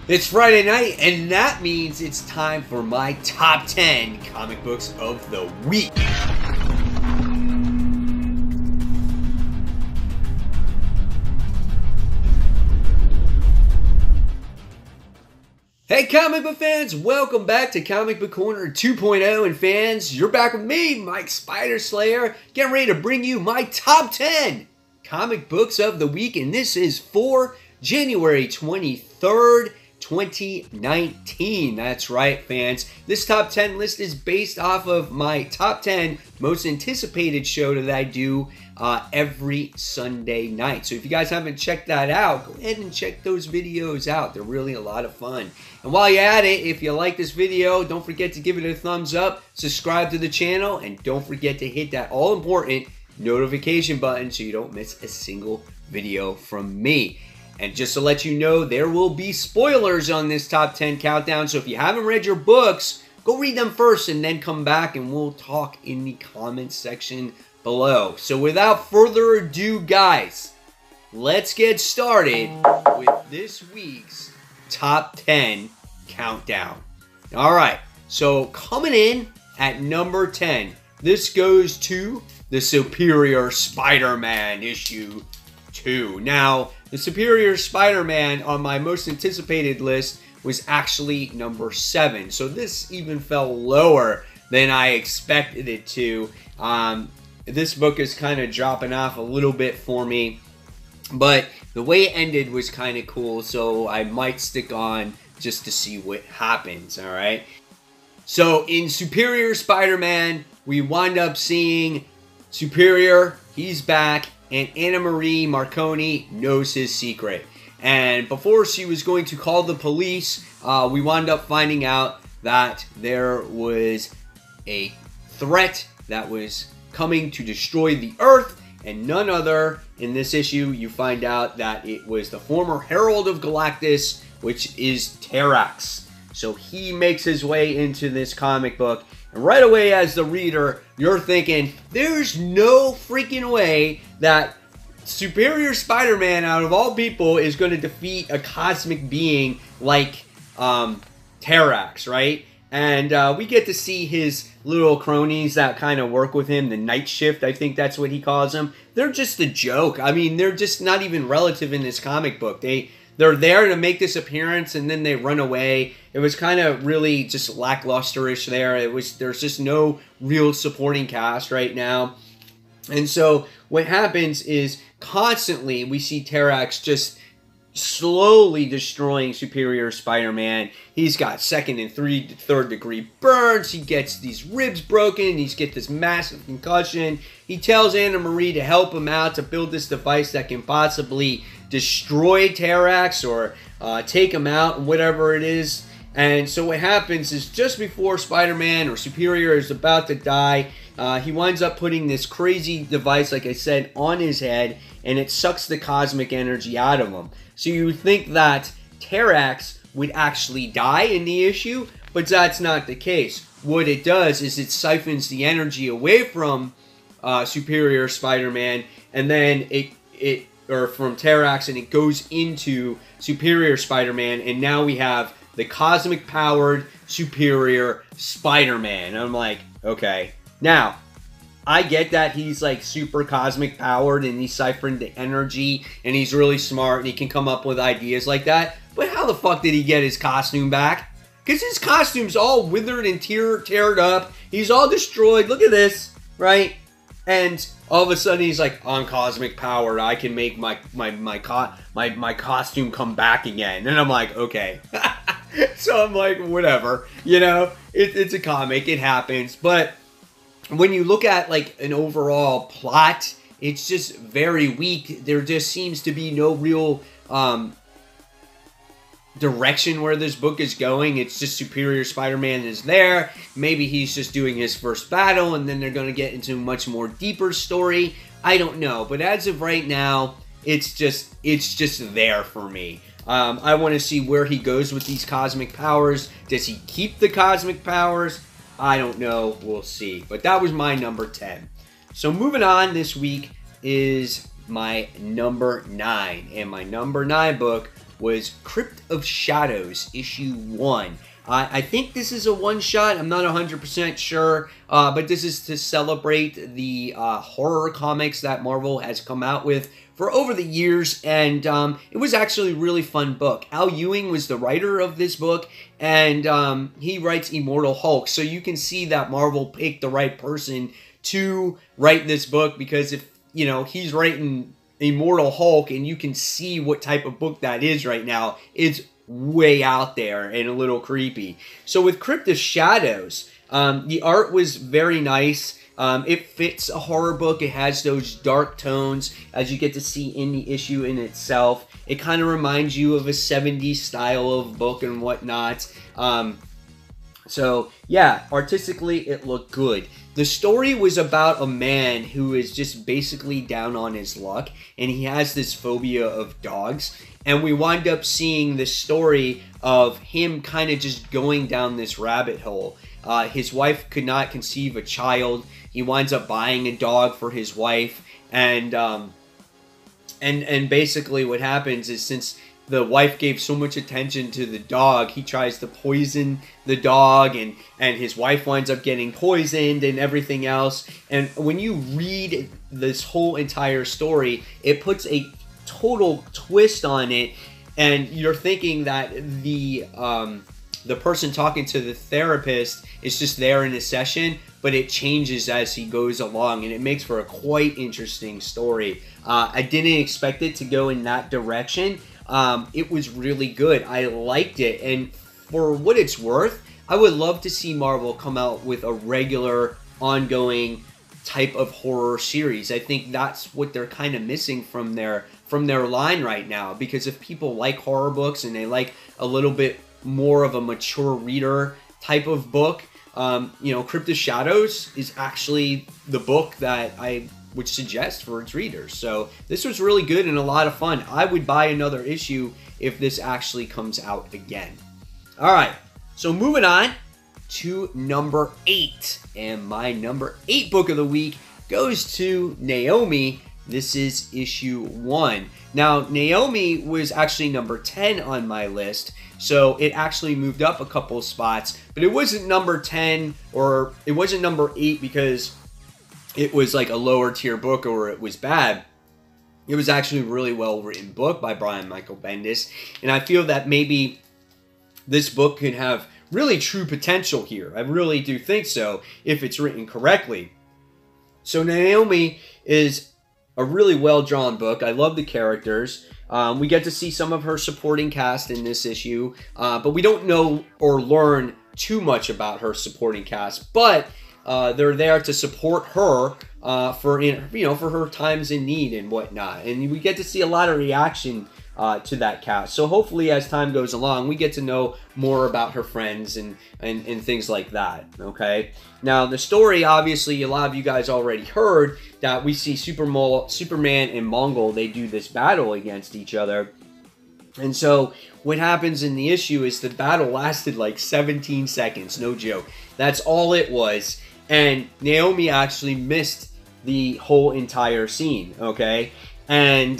It's Friday night, and that means it's time for my top 10 comic books of the week. Hey comic book fans, welcome back to Comic Book Corner 2.0, and fans, you're back with me, Mike Spider Slayer, getting ready to bring you my top 10 comic books of the week, and this is for January 23rd, 2019. That's right, fans. This top 10 list is based off of my top 10 most anticipated show that I do every Sunday night. So if you guys haven't checked that out, go ahead and check those videos out. They're really a lot of fun. And while you're at it, if you like this video, don't forget to give it a thumbs up, subscribe to the channel, and don't forget to hit that all-important notification button so you don't miss a single video from me. And just to let you know, there will be spoilers on this top 10 countdown. So if you haven't read your books, go read them first and then come back and we'll talk in the comments section below. So without further ado, guys, let's get started with this week's top 10 countdown. All right, so coming in at number 10, this goes to the Superior Spider-Man issue 2. Now, the Superior Spider-Man on my most anticipated list was actually number 7. So this even fell lower than I expected it to. This book is kind of dropping off a little bit for me. But the way it ended was kind of cool. So I might stick on just to see what happens. Alright. So in Superior Spider-Man, we wind up seeing Superior. He's back. And Anna Marie Marconi knows his secret. And before she was going to call the police, we wound up finding out that there was a threat that was coming to destroy the Earth. And none other, in this issue, you find out that it was the former Herald of Galactus, which is Terrax. So he makes his way into this comic book. And right away, as the reader, you're thinking, there's no freaking way that Superior Spider-Man, out of all people, is going to defeat a cosmic being like Terrax, right? And we get to see his little cronies that kind of work with him, the Night Shift, I think that's what he calls them. They're just a joke. I mean, they're just not even relative in this comic book. They're there to make this appearance, and then they run away. It was kind of really just lacklusterish there. There's just no real supporting cast right now. And so what happens is constantly we see Terrax just slowly destroying Superior Spider-Man. He's got second and third degree burns. He gets these ribs broken. He gets this massive concussion. He tells Anna Marie to help him out to build this device that can possibly destroy Terrax or take him out, whatever it is. And so what happens is just before Spider-Man or Superior is about to die, he winds up putting this crazy device, like I said, on his head, and it sucks the cosmic energy out of him. So you would think that Terrax would actually die in the issue, but that's not the case. What it does is it siphons the energy away from Superior Spider-Man, and then or from Terrax, and it goes into Superior Spider-Man, and now we have the cosmic-powered Superior Spider-Man. I'm like, okay. Now, I get that he's like super cosmic-powered, and he's siphoned the energy, and he's really smart, and he can come up with ideas like that, but how the fuck did he get his costume back? Because his costume's all withered and teared up. He's all destroyed. Look at this, right? And all of a sudden he's like, I'm cosmic powered. I can make my costume come back again. And I'm like, okay. So I'm like, whatever. You know, it's a comic. It happens. But when you look at like an overall plot, it's just very weak. There just seems to be no real direction where this book is going. It's just Superior Spider-Man is there. Maybe he's just doing his first battle, and then they're going to get into a much more deeper story. I don't know, but as of right now, it's just there for me. I want to see where he goes with these cosmic powers. Does he keep the cosmic powers? I don't know. We'll see. But that was my number 10. So moving on this week is my number 9. And my number 9 book was Crypt of Shadows, issue 1. I think this is a one-shot. I'm not 100% sure, but this is to celebrate the horror comics that Marvel has come out with for over the years, and it was actually a really fun book. Al Ewing was the writer of this book, and he writes Immortal Hulk, so you can see that Marvel picked the right person to write this book, because if, you know, he's writing Immortal Hulk, and you can see what type of book that is right now, it's way out there and a little creepy. So with Crypt of Shadows, the art was very nice. It fits a horror book. It has those dark tones, as you get to see in the issue in itself. It kind of reminds you of a 70s style of book and whatnot. So yeah, artistically it looked good. The story was about a man who is just basically down on his luck, and he has this phobia of dogs. And we wind up seeing this story of him kind of just going down this rabbit hole. His wife could not conceive a child. He winds up buying a dog for his wife, and basically what happens is, since the wife gave so much attention to the dog, he tries to poison the dog, and his wife winds up getting poisoned and everything else. And when you read this whole entire story, it puts a total twist on it, and you're thinking that the person talking to the therapist is just there in a session, but it changes as he goes along, and it makes for a quite interesting story. I didn't expect it to go in that direction. It was really good. I liked it, and for what it's worth, I would love to see Marvel come out with a regular, ongoing type of horror series. I think that's what they're kind of missing from their line right now, because if people like horror books and they like a little bit more of a mature reader type of book, you know, Crypt of Shadows is actually the book that I would suggest for its readers. So this was really good and a lot of fun. I would buy another issue if this actually comes out again. All right, so moving on to number 8, and my number 8 book of the week goes to Naomi. This is issue 1. Now, Naomi was actually number 10 on my list, so it actually moved up a couple of spots, but it wasn't number 10, or it wasn't number 8 because it was like a lower tier book or it was bad. It was actually a really well written book by Brian Michael Bendis, and I feel that maybe this book could have really true potential here. I really do think so, if it's written correctly. So Naomi is a really well-drawn book. I love the characters. We get to see some of her supporting cast in this issue, but we don't know or learn too much about her supporting cast. But they're there to support her for her times in need and whatnot. And we get to see a lot of reaction to that cast. So hopefully, as time goes along, we get to know more about her friends and things like that. Okay. Now, the story, obviously, a lot of you guys already heard that we see Superman and Mongol. They do this battle against each other. And so what happens in the issue is the battle lasted like 17 seconds. No joke. That's all it was. And Naomi actually missed the whole entire scene. Okay. And,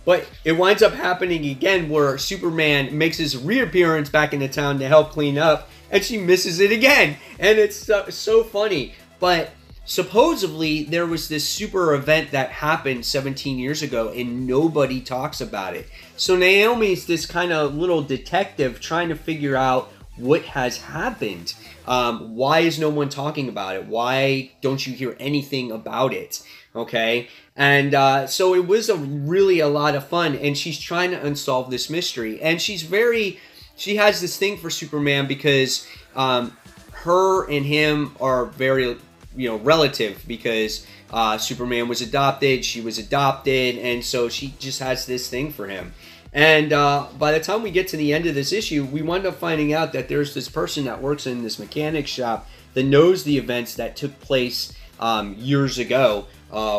but it winds up happening again where Superman makes his reappearance back into town to help clean up, and she misses it again. And it's so funny. But supposedly there was this super event that happened 17 years ago, and nobody talks about it. So Naomi's this kind of little detective trying to figure out what has happened. Why is no one talking about it? Why don't you hear anything about it? Okay. And so it was really a lot of fun, and she's trying to unsolve this mystery. And she has this thing for Superman because her and him are very, relative, because Superman was adopted, she was adopted, and so she just has this thing for him. And by the time we get to the end of this issue, we wind up finding out that there's this person that works in this mechanic shop that knows the events that took place years ago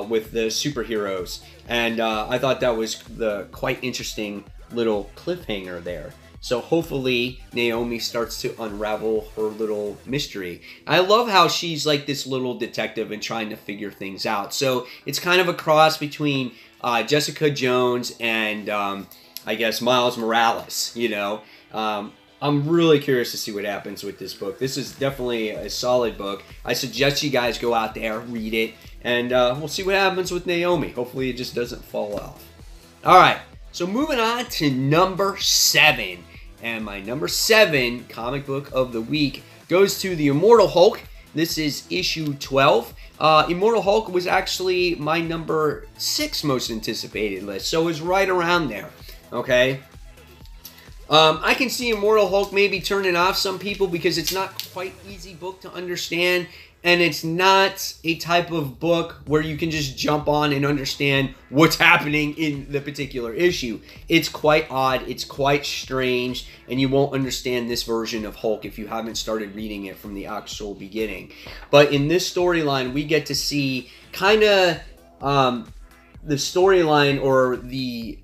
with the superheroes. And I thought that was the quite interesting little cliffhanger there. So hopefully Naomi starts to unravel her little mystery. I love how she's like this little detective and trying to figure things out. So it's kind of a cross between Jessica Jones and I guess, Miles Morales, you know. I'm really curious to see what happens with this book. This is definitely a solid book. I suggest you guys go out there, read it, and we'll see what happens with Naomi. Hopefully it just doesn't fall off. All right, so moving on to number 7. And my number 7 comic book of the week goes to the Immortal Hulk. This is issue 12. Immortal Hulk was actually my number 6 most anticipated list, so it was right around there, okay? I can see Immortal Hulk maybe turning off some people because it's not quite easy book to understand, and it's not a type of book where you can just jump on and understand what's happening in the particular issue. It's quite odd, it's quite strange, and you won't understand this version of Hulk if you haven't started reading it from the actual beginning. But in this storyline, we get to see kind of the storyline, or the,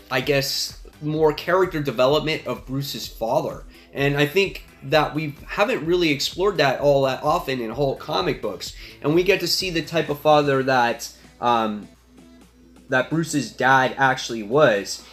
I guess, more character development of Bruce's father. And I think that we haven't really explored that all that often in Hulk comic books. And we get to see the type of father that that Bruce's dad actually was.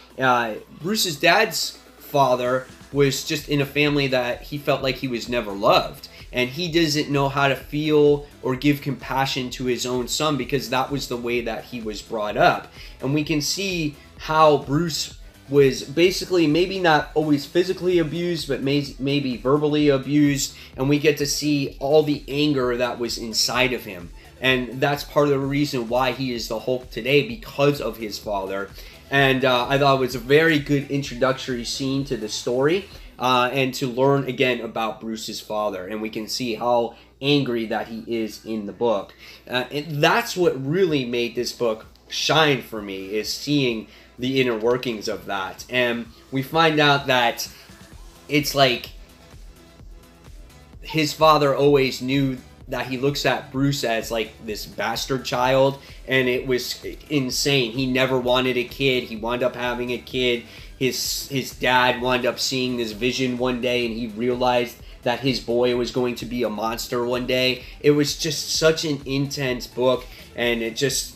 Bruce's dad's father was just in a family that he felt like he was never loved. And he doesn't know how to feel or give compassion to his own son because that was the way that he was brought up. And we can see how Bruce was basically maybe not always physically abused, but maybe verbally abused, and we get to see all the anger that was inside of him. And that's part of the reason why he is the Hulk today, because of his father. And I thought it was a very good introductory scene to the story, and to learn again about Bruce's father. And we can see how angry that he is in the book. And that's what really made this book shine for me, is seeing the inner workings of that. And we find out that it's like his father always knew that he looks at Bruce as like this bastard child, and it was insane. He never wanted a kid. He wound up having a kid. His dad wound up seeing this vision one day, and he realized that his boy was going to be a monster one day. It was just such an intense book, and it just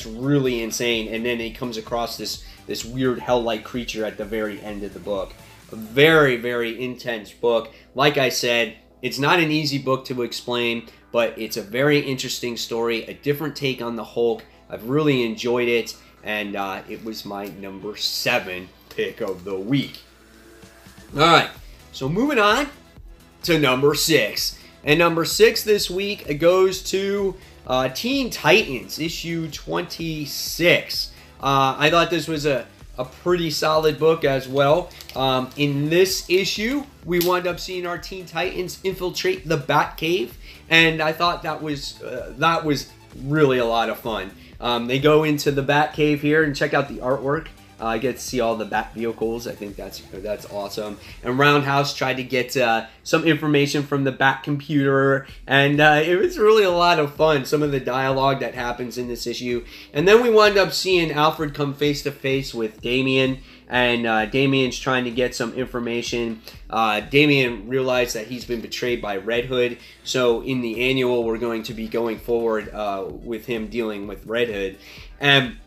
really insane. And then he comes across this weird hell-like creature at the very end of the book. A very, very intense book. Like I said, it's not an easy book to explain, but it's a very interesting story, a different take on the Hulk. I've really enjoyed it, and it was my number 7 pick of the week. Alright, so moving on to number 6. And number 6 this week goes to Teen Titans, issue 26. I thought this was a pretty solid book as well. In this issue, we wound up seeing our Teen Titans infiltrate the Batcave, and I thought that was really a lot of fun. They go into the Batcave here and check out the artwork. I get to see all the Bat vehicles. I think that's awesome. And Roundhouse tried to get some information from the Bat computer, and it was really a lot of fun, some of the dialogue that happens in this issue. And then we wound up seeing Alfred come face to face with Damian, and Damian's trying to get some information. Damian realized that he's been betrayed by Red Hood, so in the annual we're going to be going forward with him dealing with Red Hood. And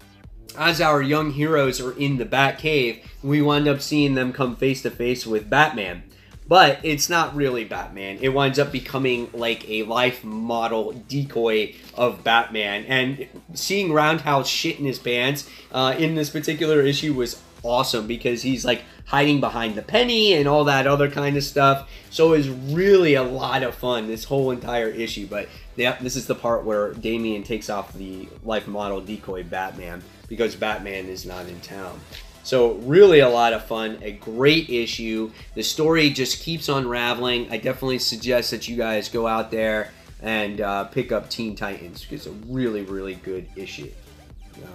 as our young heroes are in the Batcave, we wind up seeing them come face to face with Batman. But it's not really Batman. It winds up becoming like a life model decoy of Batman. And seeing Roundhouse shit in his pants in this particular issue was awesome, because he's like hiding behind the penny and all that other kind of stuff. So it was really a lot of fun, this whole entire issue. But yeah, this is the part where Damian takes off the life model decoy Batman, because Batman is not in town. So really a lot of fun, a great issue. The story just keeps unraveling. I definitely suggest that you guys go out there and pick up Teen Titans, because it's a really, really good issue.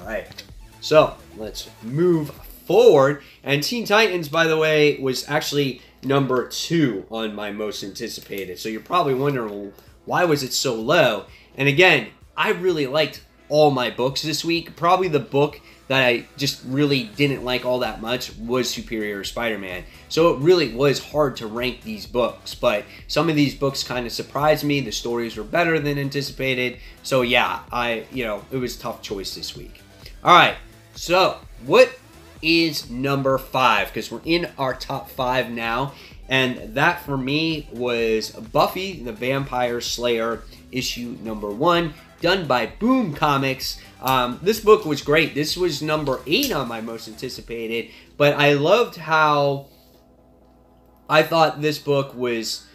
All right, so let's move forward. And Teen Titans, by the way, was actually number 2 on my most anticipated. So you're probably wondering, well, why was it so low? And again, I really liked all my books this week. Probably the book that I just really didn't like all that much was Superior Spider-Man. So it really was hard to rank these books, but some of these books kind of surprised me. The stories were better than anticipated. So yeah, it was a tough choice this week. All right, so what is number 5, because we're in our top 5 now. And that for me was Buffy the Vampire Slayer issue number 1, done by Boom Comics. This book was great. This was number 8 on my most anticipated, but I loved how I thought this book was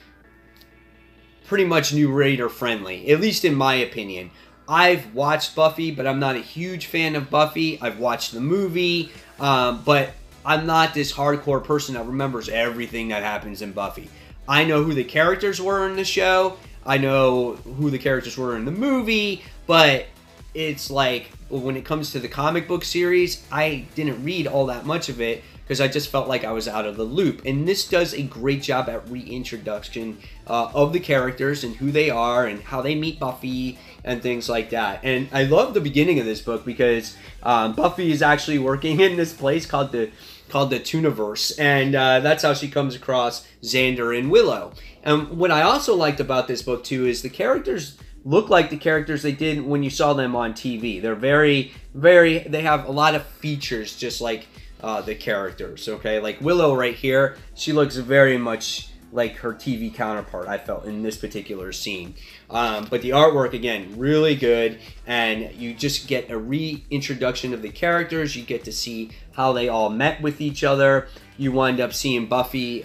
pretty much new reader friendly, at least in my opinion. I've watched Buffy, but I'm not a huge fan of Buffy. I've watched the movie, but I'm not this hardcore person that remembers everything that happens in Buffy. I know who the characters were in the show. I know who the characters were in the movie, but it's like when it comes to the comic book series, I didn't read all that much of it because I just felt like I was out of the loop. And this does a great job at reintroduction of the characters and who they are and how they meet Buffy and things like that. And I love the beginning of this book because Buffy is actually working in this place called the Tooniverse, and that's how she comes across Xander and Willow. And what I also liked about this book too is the characters look like the characters they did when you saw them on TV. They're very, they have a lot of features just like the characters, okay? Like Willow right here, she looks very much like her TV counterpart, I felt, in this particular scene. But the artwork, again, really good, and you just get a reintroduction of the characters. You get to see how they all met with each other. You wind up seeing Buffy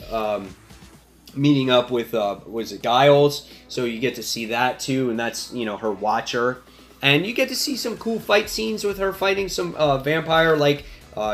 meeting up with, was it Giles? So you get to see that too, and that's, you know, her Watcher. And you get to see some cool fight scenes with her fighting some vampire-like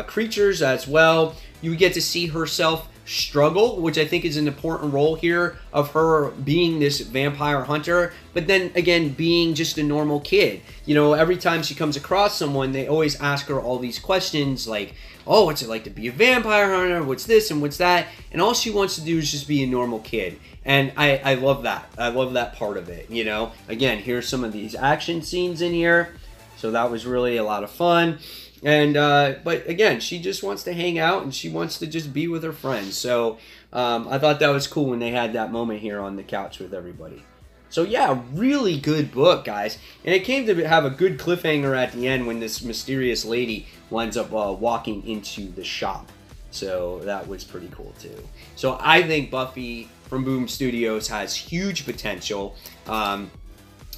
creatures as well. You get to see herself struggle, which I think is an important role here of her being this vampire hunter, but then again being just a normal kid. You know, every time she comes across someone, they always ask her all these questions like, oh, what's it like to be a vampire hunter? What's this and what's that? And all she wants to do is just be a normal kid. And I love that. I love that part of it, you know. Again, here's some of these action scenes in here. So that was really a lot of fun. And but again, she just wants to hang out and she wants to just be with her friends. So I thought that was cool when they had that moment here on the couch with everybody. So yeah, really good book, guys. And it came to have a good cliffhanger at the end when this mysterious lady winds up walking into the shop. So that was pretty cool too. So I think Buffy from Boom Studios has huge potential.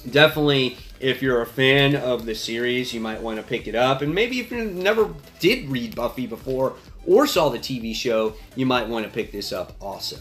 Definitely, if you're a fan of the series, you might want to pick it up. And maybe if you never did read Buffy before or saw the TV show, you might want to pick this up also.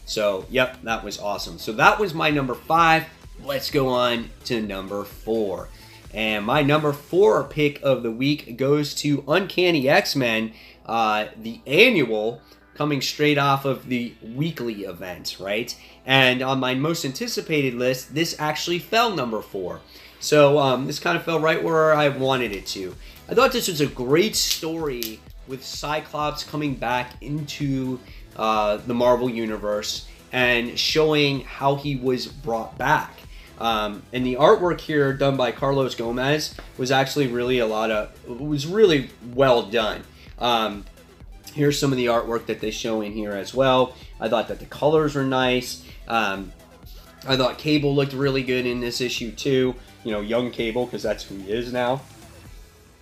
So, yep, that was awesome. So that was my number 5. Let's go on to number 4. And my number 4 pick of the week goes to Uncanny XMen, the annual, coming straight off of the weekly event, right? And on my most anticipated list, this actually fell number 4. So this kind of fell right where I wanted it to. I thought this was a great story with Cyclops coming back into the Marvel Universe and showing how he was brought back. And the artwork here done by Carlos Gomez was actually really was really well done. Here's some of the artwork that they show in here as well. I thought that the colors were nice. I thought Cable looked really good in this issue too. You know, young Cable, because that's who he is now.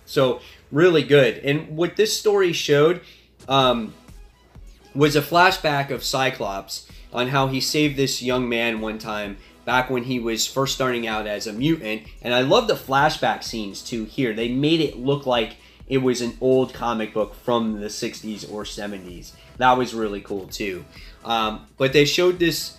So, really good. And what this story showed was a flashback of Cyclops on how he saved this young man one time back when he was first starting out as a mutant. And I love the flashback scenes too here. They made it look like it was an old comic book from the 60s or 70s. That was really cool too. But they showed this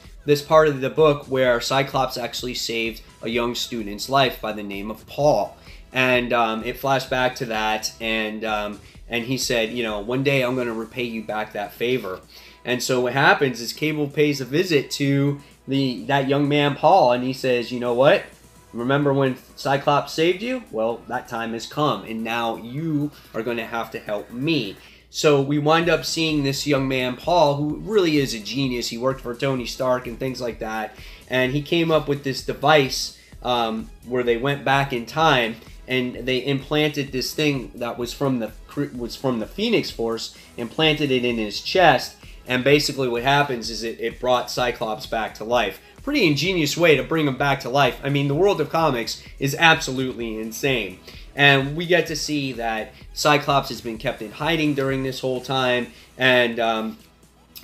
part of the book where Cyclops actually saved a young student's life by the name of Paul. And it flashed back to that, and he said, you know, one day I'm going to repay you back that favor. And so what happens is Cable pays a visit to that young man Paul, and he says, you know what? Remember when Cyclops saved you? Well, that time has come, and now you are going to have to help me. So we wind up seeing this young man, Paul, who really is a genius. He worked for Tony Stark and things like that. And he came up with this device where they went back in time and they implanted this thing that was from the Phoenix Force, implanted it in his chest. And basically what happens is it brought Cyclops back to life. Pretty ingenious way to bring him back to life. I mean, the world of comics is absolutely insane. And we get to see that Cyclops has been kept in hiding during this whole time. And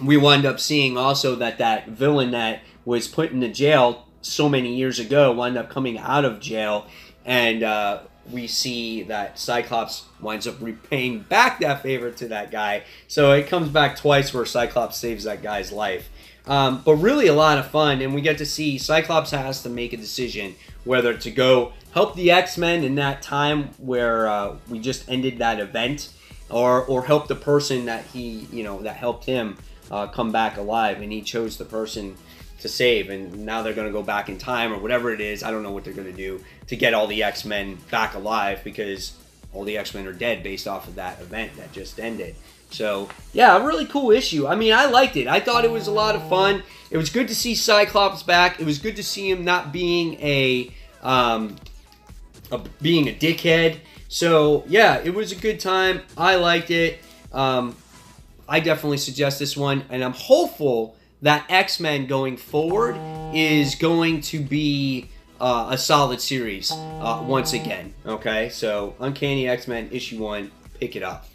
we wind up seeing also that that villain that was put into jail so many years ago wound up coming out of jail. And we see that Cyclops winds up repaying back that favor to that guy. So it comes back twice where Cyclops saves that guy's life. But really a lot of fun. And we get to see Cyclops has to make a decision whether to go help the X-Men in that time where we just ended that event, or help the person that he, that helped him come back alive, and he chose the person to save, and now they're going to go back in time or whatever it is. I don't know what they're going to do to get all the X-Men back alive, because all the X-Men are dead based off of that event that just ended. So, yeah, a really cool issue. I mean, I liked it. I thought it was a lot of fun. It was good to see Cyclops back. It was good to see him not being being a dickhead. So, yeah, it was a good time. I liked it. I definitely suggest this one, and I'm hopeful that X-Men going forward is going to be a solid series once again. Okay, so Uncanny X-Men issue 1, pick it up.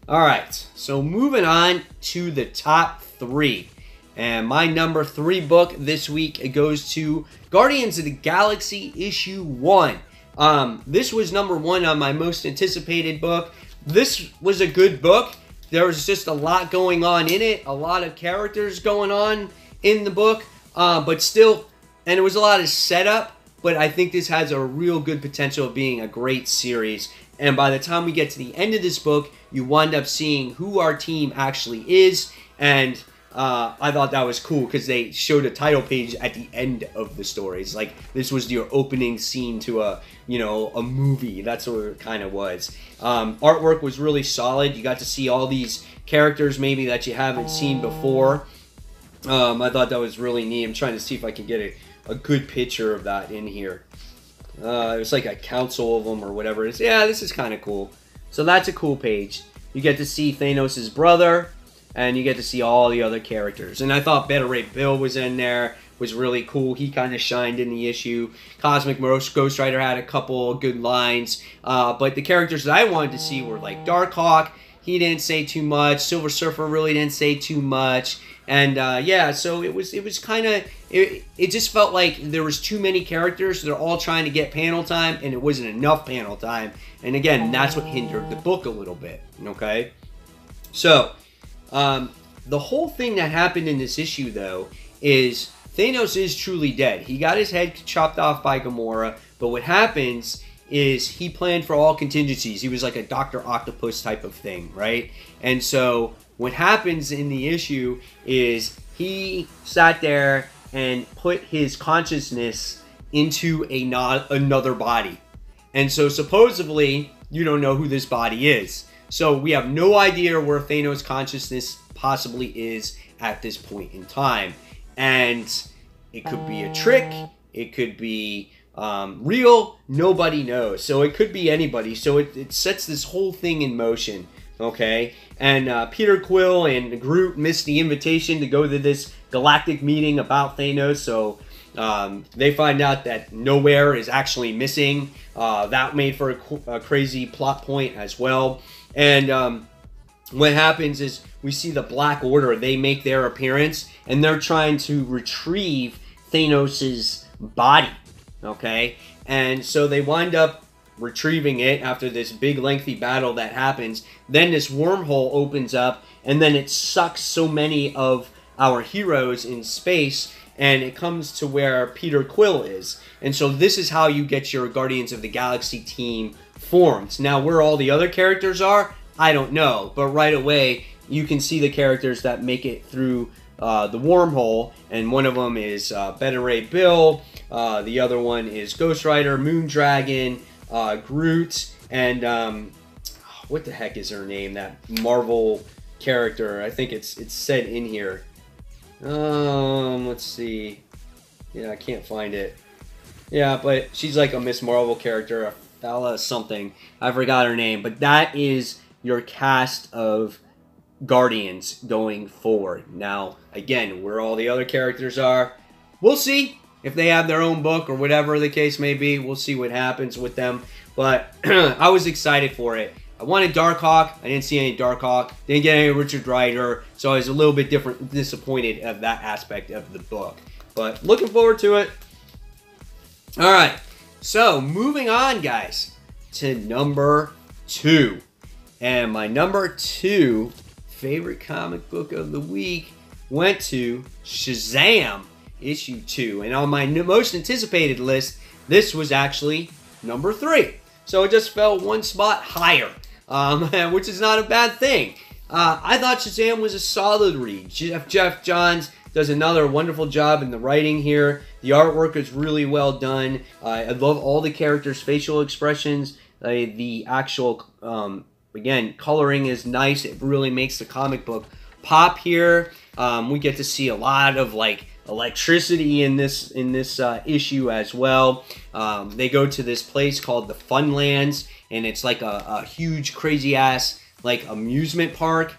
All right, so moving on to the top 3. And my number 3 book this week, it goes to Guardians of the Galaxy issue 1. This was number 1 on my most anticipated book. This was a good book. There was just a lot going on in it, a lot of characters going on in the book, but still, and it was a lot of setup, but I think this has a real good potential of being a great series. And by the time we get to the end of this book, you wind up seeing who our team actually is, and I thought that was cool because they showed a title page at the end of the story. It's like this was your opening scene to a movie. That's what it kind of was. Artwork was really solid. You got to see all these characters maybe that you haven't seen before. I thought that was really neat. I'm trying to see if I can get a good picture of that in here. It was like a council of them or whatever it is. Yeah, this is kind of cool. So that's a cool page. You get to see Thanos' brother, and you get to see all the other characters. And I thought Beta Ray Bill was in there, was really cool. He kind of shined in the issue. Cosmic Ghost Rider had a couple good lines. But the characters that I wanted to see were like Darkhawk. He didn't say too much. Silver Surfer really didn't say too much. And yeah, so it was kind of, it just felt like there was too many characters. They're all trying to get panel time, and it wasn't enough panel time. And again, that's what hindered the book a little bit, okay? So, the whole thing that happened in this issue, though, is Thanos is truly dead. He got his head chopped off by Gamora, but what happens is he planned for all contingencies. He was like a Dr. Octopus type of thing, right? And so what happens in the issue is he sat there and put his consciousness into another body. And so supposedly, you don't know who this body is. So we have no idea where Thanos' consciousness possibly is at this point in time. And it could be a trick. It could be real. Nobody knows. So it could be anybody. So it sets this whole thing in motion. Okay? And Peter Quill and Groot missed the invitation to go to this galactic meeting about Thanos. So they find out that Nowhere is actually missing. That made for a crazy plot point as well. And what happens is we see the Black Order. They make their appearance, and they're trying to retrieve Thanos' body, okay? And so they wind up retrieving it after this big lengthy battle that happens. Then this wormhole opens up, and then it sucks so many of our heroes in space, and it comes to where Peter Quill is. And so this is how you get your Guardians of the Galaxy team formed. Now, where all the other characters are, I don't know. But right away, you can see the characters that make it through the wormhole. And one of them is Beta Ray Bill. The other one is Ghost Rider, Moondragon, Groot, and what the heck is her name? That Marvel character. I think it's said in here. Let's see. Yeah, I can't find it. Yeah, but she's like a Miss Marvel character, a fella something. I forgot her name, but that is your cast of Guardians going forward. Now, again, where all the other characters are, we'll see. if they have their own book or whatever the case may be. We'll see what happens with them. But I was excited for it. I wanted Darkhawk. I didn't see any Darkhawk. Didn't get any Richard Rider. So I was a little bit disappointed of that aspect of the book. But looking forward to it. All right. So moving on, guys, to number 2. And my number 2 favorite comic book of the week went to Shazam issue 2. And on my most anticipated list, this was actually number 3. So it just fell one spot higher, which is not a bad thing. I thought Shazam was a solid read. Jeff Johns does another wonderful job in the writing here. The artwork is really well done. I love all the characters' facial expressions. The actual, again, coloring is nice. It really makes the comic book pop here. We get to see a lot of like electricity in this issue as well. They go to this place called the Funlands, and it's like a huge, crazy ass like amusement park,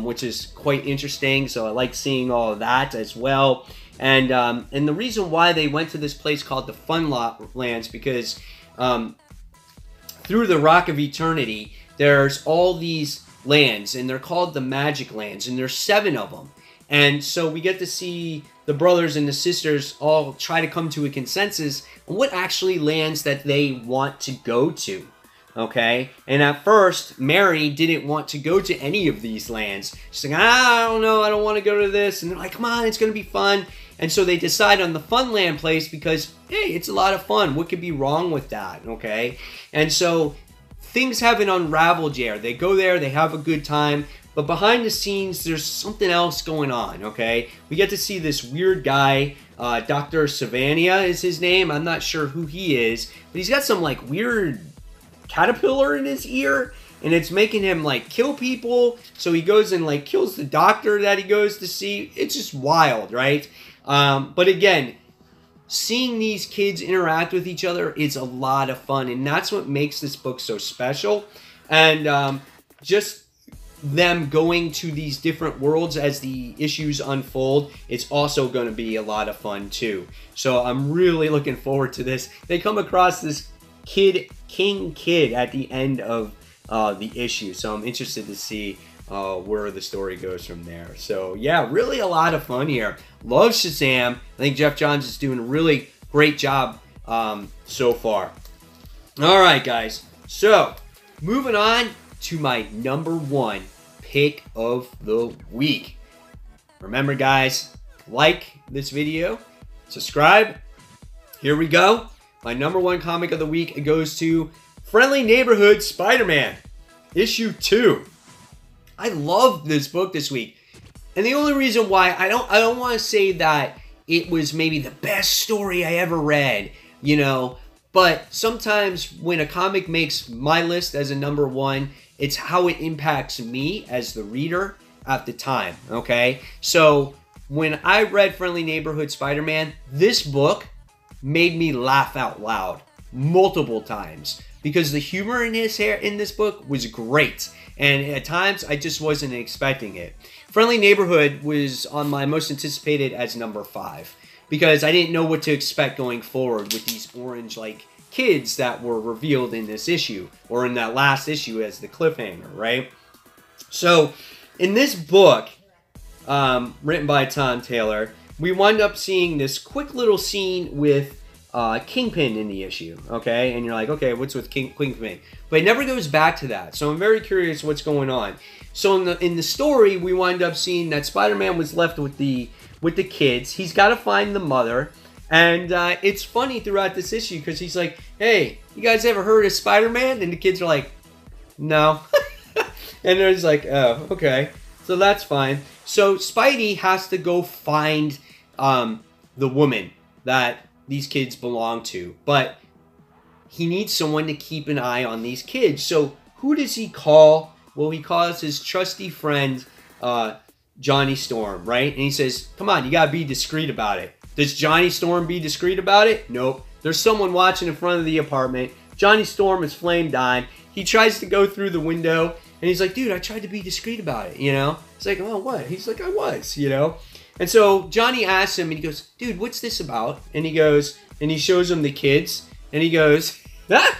which is quite interesting. So I like seeing all of that as well. And the reason why they went to this place called the Funlands because through the Rock of Eternity, there's all these lands, and they're called the Magic Lands, and there's 7 of them. And so we get to see the brothers and the sisters all try to come to a consensus on what actually lands that they want to go to. Okay? And at first, Mary didn't want to go to any of these lands. She's like, I don't know, I don't want to go to this. And they're like, come on, it's going to be fun. And so they decide on the Funland place because, hey, it's a lot of fun. What could be wrong with that? Okay? And so things haven't unraveled yet. They go there, they have a good time. But behind the scenes, there's something else going on, okay? We get to see this weird guy, Dr. Savannah is his name. I'm not sure who he is, but he's got some, like, weird caterpillar in his ear, and it's making him, like, kill people. So he goes and, like, kills the doctor that he goes to see. It's just wild, right? But again, seeing these kids interact with each other is a lot of fun, and that's what makes this book so special. And just them going to these different worlds as the issues unfold, it's also going to be a lot of fun too. So I'm really looking forward to this. They come across this King Kid at the end of the issue, so I'm interested to see where the story goes from there. So yeah, really a lot of fun here. Love Shazam. I think Jeff Johns is doing a really great job so far. All right, guys. So moving on to my number 1 pick of the week. Remember, guys, like this video, subscribe. Here we go. My number 1 comic of the week, it goes to Friendly Neighborhood Spider-Man, issue 2. I love this book this week. And the only reason why I don't want to say that it was maybe the best story I ever read, you know, but sometimes when a comic makes my list as a number 1, it's how it impacts me as the reader at the time, okay? So when I read Friendly Neighborhood Spider-Man, this book made me laugh out loud multiple times because the humor in this book was great. And at times, I just wasn't expecting it. Friendly Neighborhood was on my most anticipated as number 5 because I didn't know what to expect going forward with these orange, like, kids that were revealed in this issue or in that last issue as the cliffhanger, right? So in this book, written by Tom Taylor, we wind up seeing this quick little scene with Kingpin in the issue, okay? And you're like, okay, what's with Kingpin? But it never goes back to that. So I'm very curious what's going on. So in the story, we wind up seeing that Spider-Man was left with the kids. He's got to find the mother. And it's funny throughout this issue because he's like, hey, you guys ever heard of Spider-Man? And the kids are like, no. And they're just like, oh, okay. So that's fine. So Spidey has to go find the woman that these kids belong to. But he needs someone to keep an eye on these kids. So who does he call? Well, he calls his trusty friend, Johnny Storm, right? And he says, come on, you got to be discreet about it. Does Johnny Storm be discreet about it? Nope. There's someone watching in front of the apartment. Johnny Storm is flame dying. He tries to go through the window, and he's like, dude, I tried to be discreet about it, you know? It's like, oh, what? He's like, I was, you know? And so Johnny asks him, and he goes, dude, what's this about? And he goes, and he shows him the kids, and he goes,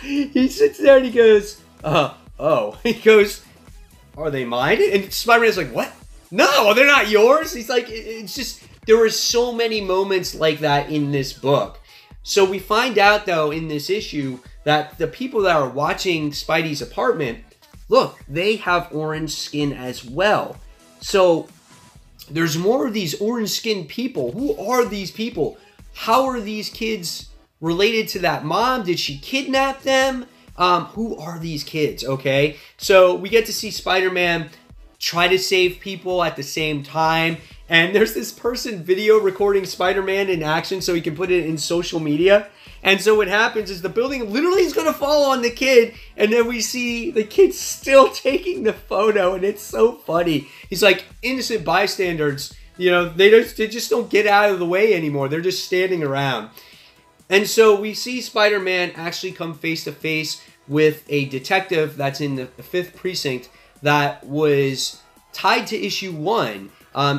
he sits there and he goes, oh. He goes, are they mine? And Spider-Man's like, what? No, they're not yours. He's like, it's just, there were so many moments like that in this book. So we find out, though, in this issue, that the people that are watching Spidey's apartment, look, they have orange skin as well. So there's more of these orange-skinned people. Who are these people? How are these kids related to that mom? Did she kidnap them? Who are these kids, okay? So we get to see Spider-Man try to save people at the same time. And there's this person video recording Spider-Man in action so he can put it in social media. And so what happens is the building literally is going to fall on the kid. And then we see the kid still taking the photo. And it's so funny. He's like, innocent bystanders, you know, they just don't get out of the way anymore. They're just standing around. And so we see Spider-Man actually come face to face with a detective that's in the 5th precinct that was tied to issue 1.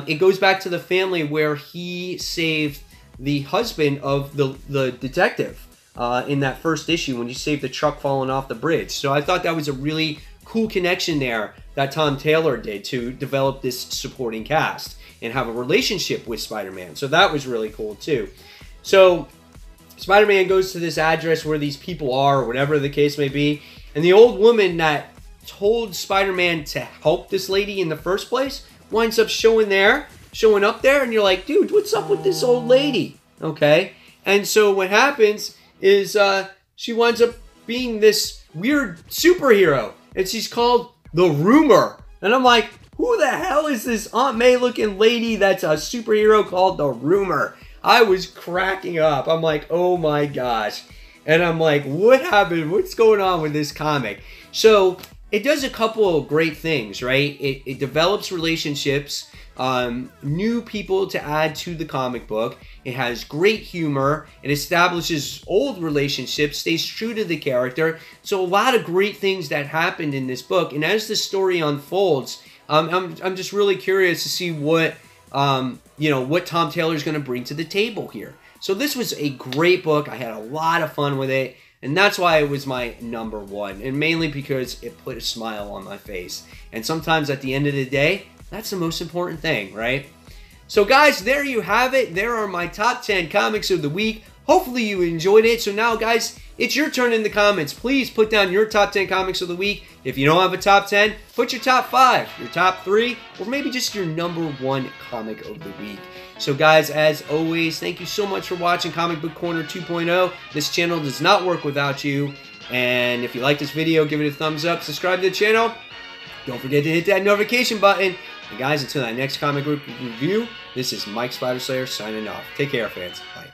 It goes back to the family where he saved the husband of the detective in that first issue when he saved the truck falling off the bridge. So I thought that was a really cool connection there that Tom Taylor did to develop this supporting cast and have a relationship with Spider-Man. So that was really cool too. So Spider-Man goes to this address where these people are, or whatever the case may be, and the old woman that told Spider-Man to help this lady in the first place winds up showing up there, and you're like, dude, what's up with this old lady? Okay, and so what happens is she winds up being this weird superhero, and she's called the Rumor, and I'm like, who the hell is this Aunt May looking lady that's a superhero called the Rumor? I was cracking up. I'm like, oh my gosh. And I'm like, what happened? What's going on with this comic? So it does a couple of great things, right? It develops relationships, new people to add to the comic book. It has great humor. It establishes old relationships, stays true to the character. So a lot of great things that happened in this book. And as the story unfolds, I'm just really curious to see what what Tom Taylor's going to bring to the table here. So this was a great book. I had a lot of fun with it. And that's why it was my number 1. And mainly because it put a smile on my face. And sometimes at the end of the day, that's the most important thing, right? So guys, there you have it. There are my top 10 comics of the week. Hopefully you enjoyed it. So now guys, it's your turn in the comments. Please put down your top 10 comics of the week. If you don't have a top 10, put your top 5, your top 3, or maybe just your number 1 comic of the week. So guys, as always, thank you so much for watching Comic Book Corner 2.0. This channel does not work without you. And if you like this video, give it a thumbs up, subscribe to the channel. Don't forget to hit that notification button. And guys, until that next comic book review, this is Mike Spider Slayer signing off. Take care, fans. Bye.